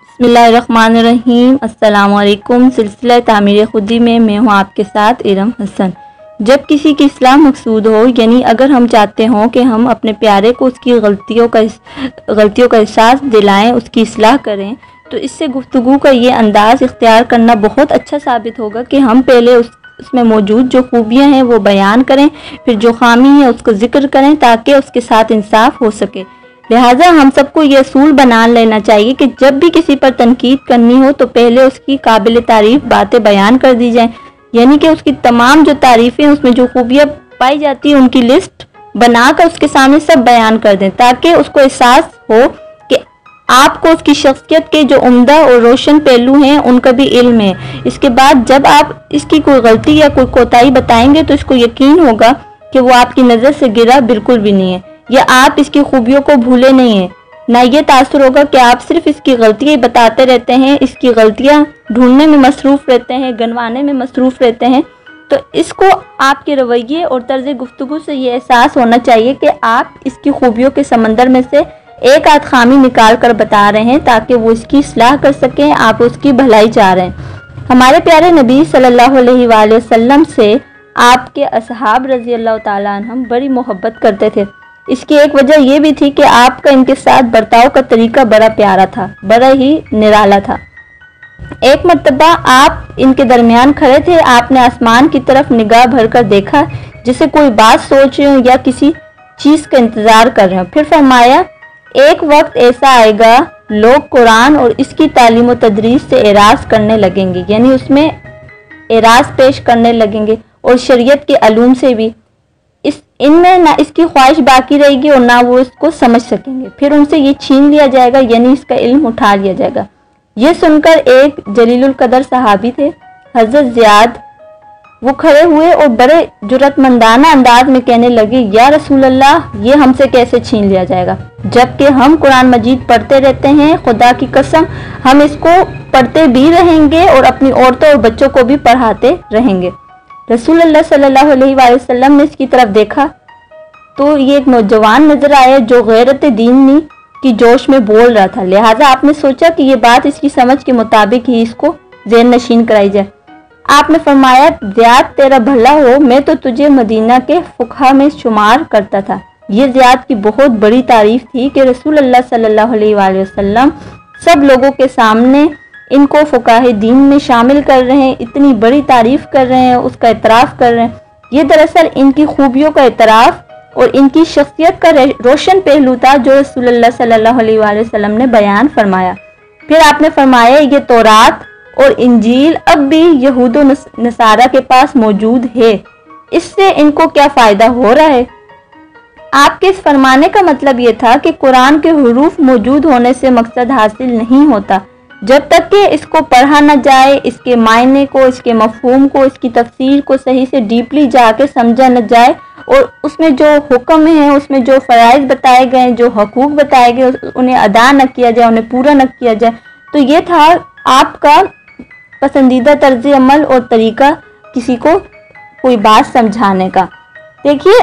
बिस्मिल्लाहिर्रहमानिर्रहीम। अस्सलाम वालेकुम। सिलसिला तामीर खुदी में मैं हूँ आपके साथ इरम हसन। जब किसी की इस्लाह मकसूद हो, यानी अगर हम चाहते हों कि हम अपने प्यारे को उसकी गलतियों का एहसास दिलाएं, उसकी इस्लाह करें, तो इससे गुफ्तगू का ये अंदाज़ इख्तियार करना बहुत अच्छा साबित होगा कि हम पहले उसमें मौजूद जो खूबियाँ हैं वो बयान करें, फिर जो खामी है उसको ज़िक्र करें ताकि उसके साथ इंसाफ हो सके। लिहाजा हम सबको ये असूल बना लेना चाहिए कि जब भी किसी पर तनकीद करनी हो तो पहले उसकी काबिल तारीफ बातें बयान कर दी जाएं, यानी कि उसकी तमाम जो तारीफ़ें, उसमें जो खूबियाँ पाई जाती हैं उनकी लिस्ट बनाकर उसके सामने सब बयान कर दें, ताकि उसको एहसास हो कि आपको उसकी शख्सियत के जो उम्दा और रोशन पहलू हैं उनका भी इल्म है। इसके बाद जब आप इसकी कोई गलती या कोई कोताही बताएंगे तो इसको यकीन होगा कि वो आपकी नज़र से गिरा बिल्कुल भी नहीं है, या आप इसकी खूबियों को भूले नहीं हैं। ना ये तासुर होगा कि आप सिर्फ इसकी गलतियाँ बताते रहते हैं, इसकी गलतियाँ ढूंढने में मसरूफ़ रहते हैं, गनवाने में मसरूफ़ रहते हैं। तो इसको आपके रवैये और तर्ज गुफ्तगू से ये एहसास होना चाहिए कि आप इसकी खूबियों के समंदर में से एक आध खामी निकाल कर बता रहे हैं ताकि वो इसकी इस्लाह कर सकें, आप उसकी भलाई चाह रहे हैं। हमारे प्यारे नबी सल्लल्लाहु अलैहि वसल्लम से आपके असहाब रज़ी अल्लाह ताला अन्हुम बड़ी मोहब्बत करते थे। इसकी एक वजह यह भी थी कि आपका इनके साथ बर्ताव का तरीका बड़ा प्यारा था, बड़ा ही निराला था। एक मर्तबा आप इनके दरमियान खड़े थे, आपने आसमान की तरफ निगाह भरकर देखा जिसे कोई बात सोच रहे हो या किसी चीज़ का इंतज़ार कर रहे हो। फिर फरमाया, एक वक्त ऐसा आएगा लोग कुरान और इसकी तालीम व तदरीस से एराज करने लगेंगे, यानी उसमें एराज पेश करने लगेंगे, और शरीयत के अलूम से भी। इनमें ना इसकी ख्वाहिश बाकी रहेगी और ना वो इसको समझ सकेंगे। फिर उनसे ये छीन लिया जाएगा, यानी इसका इल्म उठा लिया जाएगा। ये सुनकर एक जलीलुल कदर सहाबी थे, हज़रत ज़ियाद, वो खड़े हुए और बड़े जुर्रतमंदाना अंदाज में कहने लगे, या रसूल अल्लाह, ये हमसे कैसे छीन लिया जाएगा, जबकि हम कुरान मजीद पढ़ते रहते हैं। खुदा की कसम, हम इसको पढ़ते भी रहेंगे और अपनी औरतों और बच्चों को भी पढ़ाते रहेंगे। रसूलुल्लाह सल्लल्लाहु अलैहि वसल्लम ने इसकी तरफ देखा तो ये एक नौजवान नजर आया जो गैरत दीनी की जोश में बोल रहा था। लिहाजा आपने सोचा कि ये बात इसकी समझ के मुताबिक ही इसको ज़हन नशीन कराई जाए। आपने फरमाया, ज़ियाद तेरा भला हो, मैं तो तुझे मदीना के फुकहा में शुमार करता था। ये ज़ियाद की बहुत बड़ी तारीफ थी कि रसूलुल्लाह सल्लल्लाहु अलैहि वसल्लम सब लोगों के सामने इनको फुकाहे दीन में शामिल कर रहे हैं, इतनी बड़ी तारीफ कर रहे हैं, उसका एतराफ़ कर रहे हैं। ये दरअसल इनकी खूबियों का एतराफ़ और इनकी शख्सियत का रोशन पहलू था जो रसूलुल्लाह सल्लल्लाहु अलैहि वसल्लम ने बयान फरमाया। फिर आपने फरमाया, ये तौरात और इंजील अब भी यहूद व नसारा के पास मौजूद है, इससे इनको क्या फ़ायदा हो रहा है। आपके इस फरमाने का मतलब ये था कि कुरान के हुरूफ मौजूद होने से मकसद हासिल नहीं होता जब तक कि इसको पढ़ा न जाए, इसके मायने को, इसके मफहूम को, इसकी तफसीर को सही से डीपली जाके समझा न जाए, और उसमें जो हुक्म है, उसमें जो फ़राइज़ बताए गए, जो हकूक़ बताए गए, उन्हें अदा न किया जाए, उन्हें पूरा न किया जाए। तो ये था आपका पसंदीदा तर्ज अमल और तरीका किसी को कोई बात समझाने का। देखिए,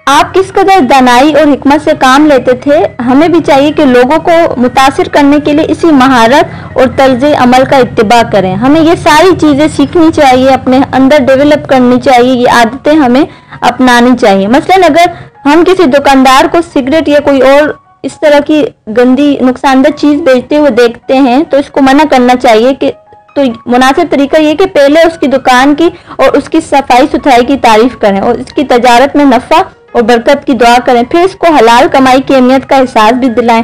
आप किस कदर दानाई और हिकमत से काम लेते थे। हमें भी चाहिए कि लोगों को मुतासिर करने के लिए इसी महारत और तर्ज अमल का इत्तिबा करें। हमें ये सारी चीज़ें सीखनी चाहिए, अपने अंदर डेवलप करनी चाहिए, ये आदतें हमें अपनानी चाहिए। मसलन अगर हम किसी दुकानदार को सिगरेट या कोई और इस तरह की गंदी नुकसानदेह चीज़ बेचते हुए देखते हैं तो इसको मना करना चाहिए। कि तो मुनासिब तरीका ये कि पहले उसकी दुकान की और उसकी सफाई सुथराई की तारीफ करें और इसकी तजारत में नफ़ा और बरकत की दुआ करें। फिर इसको हलाल कमाई की अहमियत का एहसास भी दिलाएं,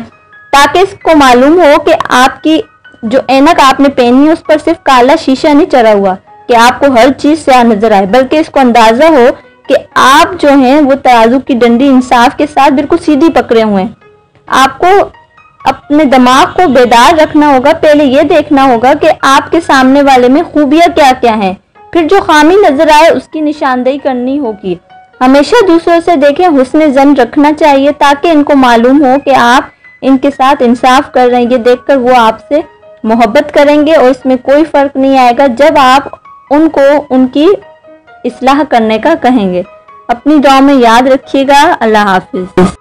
ताकि इसको मालूम हो कि आपकी जो ऐनक आपने पहनी है उस पर सिर्फ काला शीशा नहीं चढ़ा हुआ कि आपको हर चीज़ से नजर आए, बल्कि इसको अंदाज़ा हो कि आप जो हैं वो तराजू की डंडी इंसाफ के साथ बिल्कुल सीधी पकड़े हुए हैं। आपको अपने दिमाग को बेदार रखना होगा। पहले ये देखना होगा कि आपके सामने वाले में खूबियाँ क्या क्या हैं, फिर जो खामी नजर आए उसकी निशानदेही करनी होगी। हमेशा दूसरों से देखें, हुस्न ज़न रखना चाहिए ताकि इनको मालूम हो कि आप इनके साथ इंसाफ कर रहे हैं। ये देखकर वो आपसे मोहब्बत करेंगे और इसमें कोई फ़र्क नहीं आएगा जब आप उनको उनकी इस्लाह करने का कहेंगे। अपनी दुआ में याद रखिएगा। अल्लाह हाफिज़।